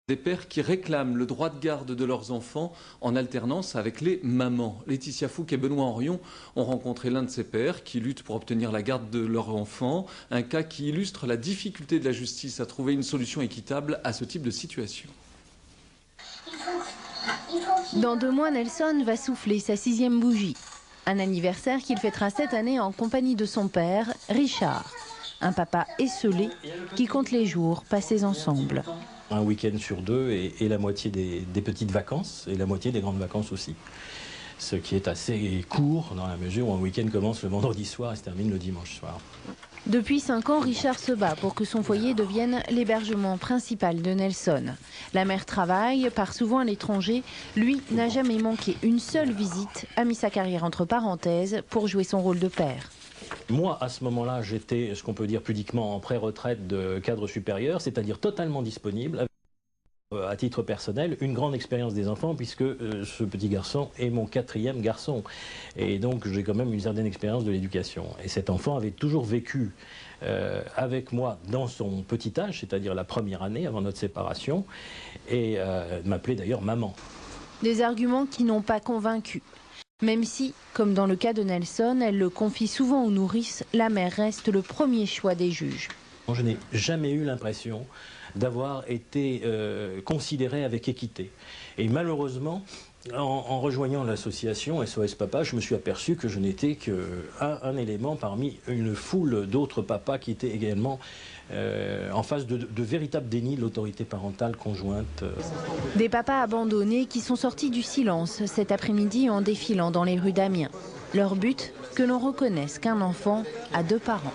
Des pères qui réclament le droit de garde de leurs enfants en alternance avec les mamans. Laetitia Fouque et Benoît Henrion ont rencontré l'un de ces pères qui luttent pour obtenir la garde de leur enfant. Un cas qui illustre la difficulté de la justice à trouver une solution équitable à ce type de situation. Dans 2 mois, Nelson va souffler sa 6e bougie. Un anniversaire qu'il fêtera cette année en compagnie de son père, Richard. Un papa esseulé qui compte les jours passés ensemble. Un week-end sur 2 et la moitié des petites vacances et la moitié des grandes vacances aussi. Ce qui est assez court dans la mesure où un week-end commence le vendredi soir et se termine le dimanche soir. Depuis 5 ans, Richard se bat pour que son foyer devienne l'hébergement principal de Nelson. La mère travaille, part souvent à l'étranger. Lui n'a jamais manqué une seule visite, a mis sa carrière entre parenthèses pour jouer son rôle de père. Moi, à ce moment-là, j'étais, ce qu'on peut dire pudiquement, en pré-retraite de cadre supérieur, c'est-à-dire totalement disponible, à titre personnel, une grande expérience des enfants, puisque ce petit garçon est mon 4e garçon. Et donc, j'ai quand même une certaine expérience de l'éducation. Et cet enfant avait toujours vécu avec moi dans son petit âge, c'est-à-dire la première année avant notre séparation, et m'appelait d'ailleurs maman. Des arguments qui n'ont pas convaincu. Même si, comme dans le cas de Nelson, elle le confie souvent aux nourrices, la mère reste le premier choix des juges. Je n'ai jamais eu l'impression d'avoir été considéré avec équité. Et malheureusement, en rejoignant l'association SOS Papa, je me suis aperçu que je n'étais qu'un élément parmi une foule d'autres papas qui étaient également en face de véritables dénis de l'autorité parentale conjointe. Des papas abandonnés qui sont sortis du silence cet après-midi en défilant dans les rues d'Amiens. Leur but, que l'on reconnaisse qu'un enfant a 2 parents.